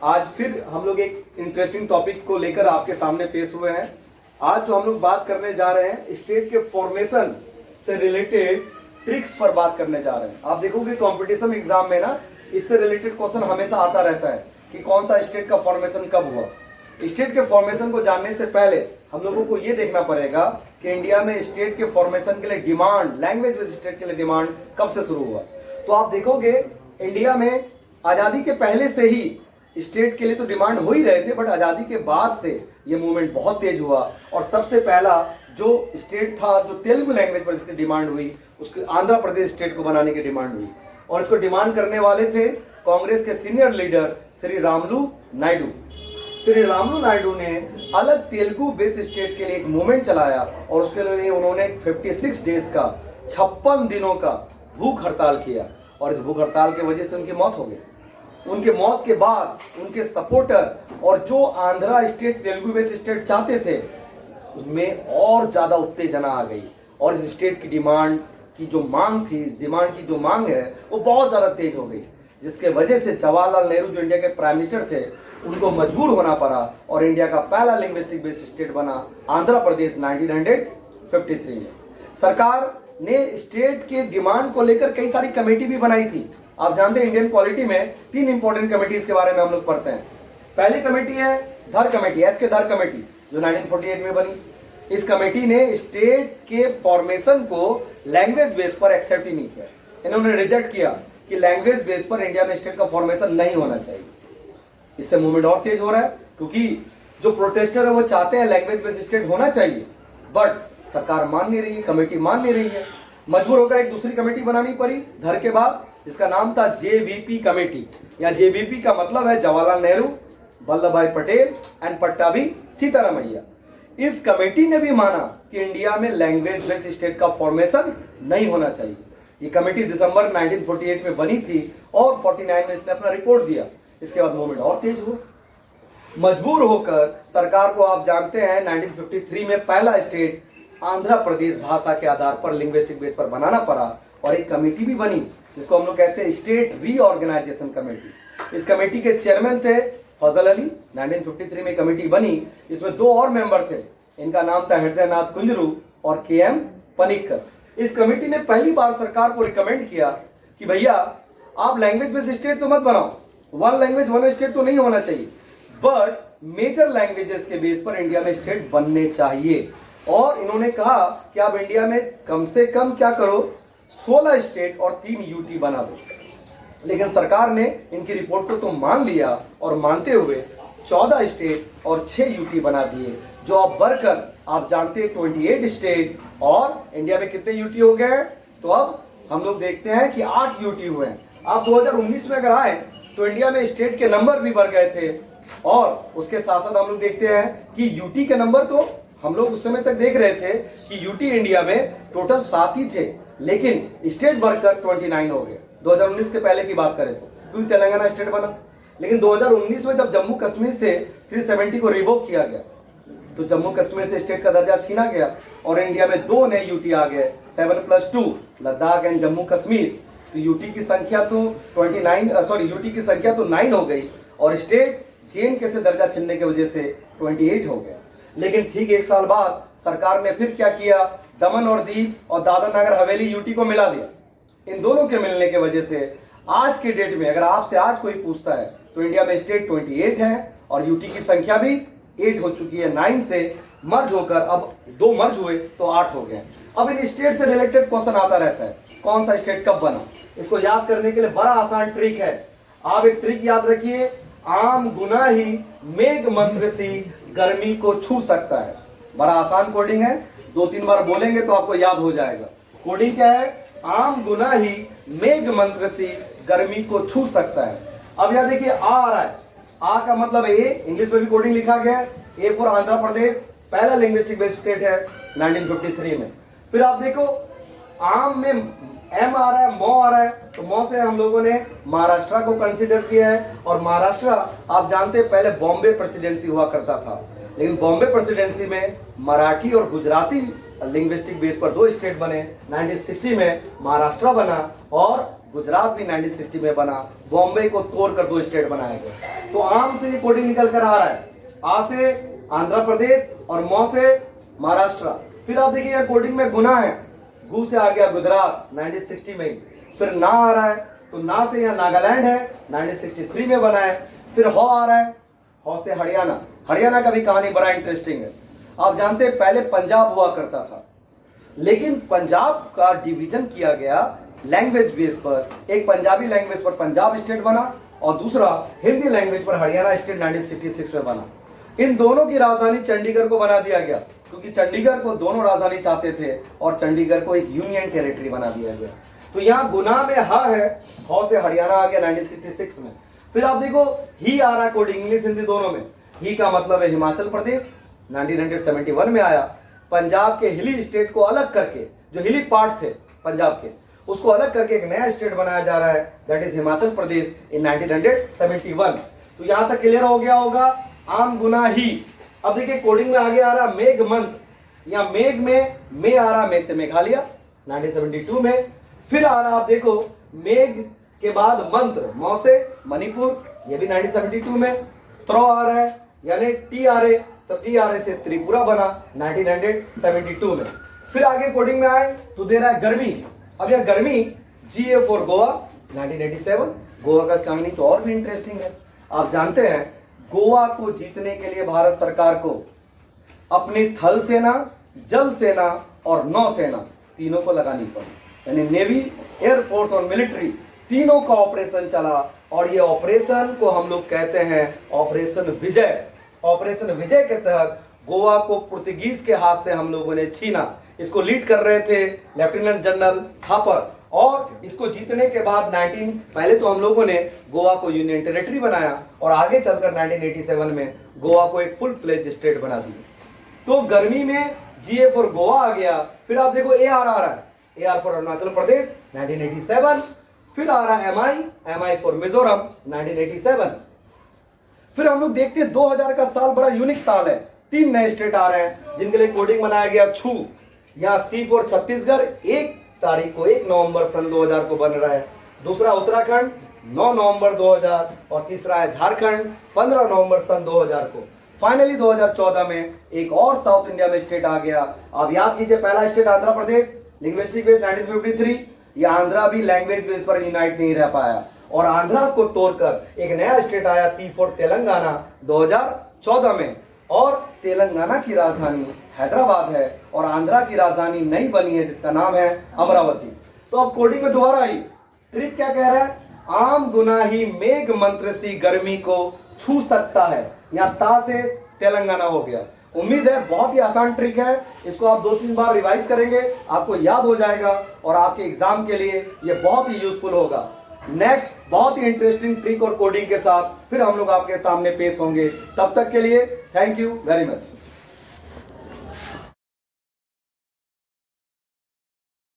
आज फिर हम लोग एक इंटरेस्टिंग टॉपिक को लेकर आपके सामने पेश हुए हैं। आज जो हम लोग बात करने जा रहे हैं स्टेट के फॉर्मेशन से रिलेटेड ट्रिक्स पर बात करने जा रहे हैं। आप देखोगे कंपटीशन एग्जाम में ना इससे रिलेटेड क्वेश्चन हमेशा आता रहता है कि कौन सा स्टेट का फॉर्मेशन कब हुआ। स्टेट के फॉर्मेशन को जानने से पहले हम लोगों को ये देखना पड़ेगा कि इंडिया में स्टेट के फॉर्मेशन के लिए डिमांड, लैंग्वेज बेस्ड स्टेट के लिए डिमांड कब से शुरू हुआ। तो आप देखोगे इंडिया में आजादी के पहले से ही स्टेट के लिए तो डिमांड हो ही रहे थे, बट आजादी के बाद से ये मूवमेंट बहुत तेज हुआ और सबसे पहला जो स्टेट था जो तेलुगु लैंग्वेज पर जिसकी डिमांड हुई उसके आंध्र प्रदेश स्टेट को बनाने की डिमांड हुई। और इसको डिमांड करने वाले थे कांग्रेस के सीनियर लीडर श्री रामुलु नायडू। श्री रामुलु नायडू ने अलग तेलुगु बेस्ड स्टेट के लिए एक मूवमेंट चलाया और उसके लिए उन्होंने 56 डेज का 56 दिनों का भूख हड़ताल किया और इस भूख हड़ताल की वजह से उनकी मौत हो गई। उनके मौत के बाद उनके सपोर्टर और जो Andhra state Telugu based state चाहते थे उसमें और ज्यादा उत्तेजना आ गई और इस स्टेट की डिमांड की जो मांग थी, इस डिमांड की जो मांग है वो बहुत ज्यादा तेज हो गई, जिसके वजह से जवाहरलाल नेहरू जो इंडिया के प्राइम मिनिस्टर थे उनको मजबूर होना पड़ा और इंडिया का पहला लिंग्विस्टिक बेस्ड स्टेट बना आंध्र प्रदेश 1953 में। सरकार ने स्टेट के डिमांड को लेकर कई सारी कमेटी भी बनाई थी। आप जानते हैं इंडियन पॉलिटी में 3 इंपॉर्टेंट कमेटीज के बारे में हम लोग पढ़ते हैं। पहली कमेटी है धर कमेटी, एस के धर कमेटी, जो 1948 में बनी। इस कमेटी ने स्टेट के फॉर्मेशन को लैंग्वेज बेस पर एक्सेप्ट ही नहीं किया। इन्होंने रिजेक्ट किया कि लैंग्वेज बेस पर इंडिया में स्टेट का फॉर्मेशन नहीं होना चाहिए। इससे मूवमेंट और तेज हो रहा है क्योंकि जो प्रोटेस्टर है वो चाहते हैं लैंग्वेज बेस्ड स्टेट होना चाहिए, बट सरकार मान नहीं रही है, कमेटी मान नहीं रही है। मजबूर होकर एक दूसरी कमेटी बनानी पड़ी धर के बाद, जिसका नाम था जेवीपी कमेटी। या जेवीपी का मतलब है जवाहरलाल नेहरू, वल्लभ भाई पटेल एंड पट्टाभी सीतारामैया। इस कमेटी ने भी माना कि इंडिया में लैंग्वेज बेस्ड स्टेट का फॉर्मेशन नहीं होना चाहिए। ये कमेटी दिसंबर 1948 में बनी थी और 49 में इसने अपना रिपोर्ट दिया। इसके बाद मूवमेंट और तेज हुआ। मजबूर होकर सरकार को, आप जानते हैं 1953 में पहला स्टेट आंध्र प्रदेश भाषा के आधार पर लिंग्विस्टिक बेस पर बनाना पड़ा और एक कमेटी भी बनी जिसको हम लोग कहते हैं स्टेट रीऑर्गेनाइजेशन कमेटी। इस कमेटी के चेयरमैन थे फजल अली। 1953 में कमेटी बनी, इसमें 2 और मेंबर थे, इनका नाम था हृदयनाथ कुंजरू और KM पनिक्कर। इस कमेटी ने पहली बार सरकार को रिकमेंड किया कि भैया आप लैंग्वेज बेस्ड स्टेट तो मत बनाओ, वन लैंग्वेज वन स्टेट तो नहीं होना चाहिए, बट मेजर लैंग्वेजेस के बेस पर इंडिया में स्टेट बनने चाहिए। और इन्होंने कहा कि आप इंडिया में कम से कम क्या करो, 16 स्टेट और 3 यूटी बना दो। लेकिन सरकार ने इनकी रिपोर्ट को तो मान लिया और मानते हुए 14 स्टेट और 6 यूटी बना दिए, जो अब बढ़कर आप जानते हैं 28 स्टेट और इंडिया में कितने यूटी हो गए। तो अब हम लोग देखते हैं कि 8 यूटी हुए हैं। आप 2019 में अगर आए तो इंडिया में स्टेट के नंबर भी बढ़ गए थे और उसके साथ साथ हम लोग देखते हैं कि यूटी के नंबर, तो हम लोग उस समय तक देख रहे थे कि यूटी इंडिया में टोटल 7 ही थे, लेकिन स्टेट बढ़कर 29 हो गए 2019 के पहले की बात करें तो, क्योंकि तेलंगाना स्टेट बना। लेकिन 2019 में जब जम्मू कश्मीर से 370 को रिवोक किया गया तो जम्मू कश्मीर से स्टेट का दर्जा छीना गया और इंडिया में 2 नए यूटी आ गए, 7+2 लद्दाख एंड जम्मू कश्मीर। तो यूटी की संख्या तो 9 हो गई और स्टेट JNK से दर्जा छीनने की वजह से 28 हो गया। लेकिन ठीक 1 साल बाद सरकार ने फिर क्या किया, दमन और दीव और दादर नगर हवेली यूटी को मिला दिया। इन दोनों के मिलने की वजह से आज के डेट में अगर आपसे आज कोई पूछता है तो इंडिया में स्टेट 28 है और यूटी की संख्या भी 8 हो चुकी है। 9 से मर्ज होकर अब 2 मर्ज हुए तो 8 हो गए। अब इन स्टेट से रिलेटेड क्वेश्चन आता रहता है, कौन सा स्टेट कब बना। इसको याद करने के लिए बड़ा आसान ट्रिक है। आप एक ट्रिक याद रखिए, आम गुना ही मेघ मंत्र सी गर्मी को छू सकता है। बड़ा आसान कोडिंग है, 2-3 बार बोलेंगे तो आपको याद हो जाएगा। कोडिंग क्या है, आम गुना ही मेघ मंत्र सी गर्मी को छू सकता है। अब यहां देखिए आ रहा है, आ का मतलब ए, इंग्लिश में भी कोडिंग लिखा गया है, ए फॉर आंध्र प्रदेश, पहला लिंग्विस्टिक बेस्ड स्टेट है 1953 में। फिर आप देखो आम में एम आ रहा है, मौ आ रहा है, तो मौ से हम लोगों ने महाराष्ट्र को कंसीडर किया है। और महाराष्ट्र आप जानते हैं पहले बॉम्बे प्रेसिडेंसी हुआ करता था, लेकिन बॉम्बे प्रेसिडेंसी में मराठी और गुजराती लिंग्विस्टिक बेस पर 2 स्टेट बने। 1960 में महाराष्ट्र बना और गुजरात भी 1960 में बना, बॉम्बे को तोड़कर 2 स्टेट बनाया गया। तो आम से ये कोडिंग निकल कर आ रहा है, आ से आंध्र प्रदेश और मौ से महाराष्ट्र। फिर आप देखिए यह कोडिंग में गुना है, गु से आ गया गुजरात 1960 में ही। फिर ना आ रहा है तो ना से यहाँ नागालैंड है, 1963 में बना है। फिर हौ आ रहा है, हौ से हरियाणा। हरियाणा का भी कहानी बड़ा इंटरेस्टिंग है। आप जानते हैं पहले पंजाब हुआ करता था, लेकिन पंजाब का डिवीजन किया गया लैंग्वेज बेस पर। एक पंजाबी लैंग्वेज पर पंजाब स्टेट बना और दूसरा हिंदी लैंग्वेज पर हरियाणा स्टेट 1966 में बना। इन दोनों की राजधानी चंडीगढ़ को बना दिया गया, क्योंकि चंडीगढ़ को दोनों राजधानी चाहते थे और चंडीगढ़ को एक यूनियन टेरिटरी बना दिया गया। तो यहाँ गुना में हा है, हौ से हरियाणा आ गया 1966 में। फिर आप देखो ही आ रहा है कोड इंग्लिश हिंदी दोनों में। ही का मतलब है हिमाचल प्रदेश, 1971 में आया। पंजाब के हिली स्टेट को अलग करके, जो हिली पार्ट थे पंजाब के, उसको अलग करके एक नया स्टेट बनाया जा रहा है, दैट इज हिमाचल प्रदेश इन 1971। तो यहां तक क्लियर हो गया होगा, आम गुना ही। अब देखिए कोडिंग में आगे आ रहा मेघ मंथ, या मेघ में मे आ रहा, मे से मेघालय 1972 में। फिर आ रहा आप देखो मेघ के बाद मंत्र, मौ से मणिपुर, ये भी 1972 में। त्रो आ रहा है, यानी टी आ रहे, तो टी आ रहे से त्रिपुरा बना 1972 में। फिर आगे कोडिंग में आए तो दे रहा है गर्मी। अब यह गर्मी GA फॉर गोवा 1987। गोवा का कहानी तो और भी इंटरेस्टिंग है। आप जानते हैं गोवा को जीतने के लिए भारत सरकार को अपनी थल सेना, जल सेना और नौ सेना तीनों को लगानी पड़ी, यानी नेवी, एयरफोर्स और मिलिट्री तीनों का ऑपरेशन चला। और ये ऑपरेशन को हम लोग कहते हैं ऑपरेशन विजय। ऑपरेशन विजय के तहत गोवा को पुर्तगीज के हाथ से हम लोगों ने छीना। इसको लीड कर रहे थे लेफ्टिनेंट जनरल थापर। और इसको जीतने के बाद पहले तो हम लोगों ने गोवा को यूनियन टेरिटरी बनाया और आगे चलकर 1987 में गोवा को एक फुल फ्लेज स्टेट बना दिया। तो गर्मी में GA फॉर गोवा आ गया। फिर आप देखो AR आ रहा है, AR फॉर अरुणाचल प्रदेश 1987। फिर आ रहा है MI फॉर मिजोरम 1987। फिर हम लोग देखते हैं 2000 का साल बड़ा यूनिक साल है। 3 नए स्टेट आ रहे हैं जिनके लिए कोडिंग बनाया गया छू। यहाँ C फॉर छत्तीसगढ़ 1 तारीख को 1 नवंबर सन 2000 को बन रहा है। दूसरा उत्तराखंड 9 नवंबर 2000 और तीसरा है झारखंड 15 नवंबर सन 2000 को। फाइनली 2014 में एक और साउथ इंडिया में स्टेट आ गया। आप याद कीजिए पहला state Andhra Pradesh, linguistic base 1953। ये आंध्रा भी लैंग्वेज बेस पर यूनाइट नहीं रह पाया और आंध्रा को तोड़कर एक नया स्टेट आया T फॉर तेलंगाना 2014 में। और तेलंगाना की राजधानी हैदराबाद है और आंध्रा की राजधानी नई बनी है जिसका नाम है अमरावती। तो अब कोडिंग में दोबारा आई, ट्रिक क्या कह रहा है, आम गुना ही मेघ मंत्र सी गर्मी को छू सकता है। यहाँ ता से तेलंगाना हो गया। उम्मीद है बहुत ही आसान ट्रिक है, इसको आप 2-3 बार रिवाइज करेंगे, आपको याद हो जाएगा और आपके एग्जाम के लिए ये बहुत ही यूजफुल होगा। नेक्स्ट बहुत ही इंटरेस्टिंग ट्रिक और कोडिंग के साथ फिर हम लोग आपके सामने पेश होंगे। तब तक के लिए थैंक यू वेरी मच।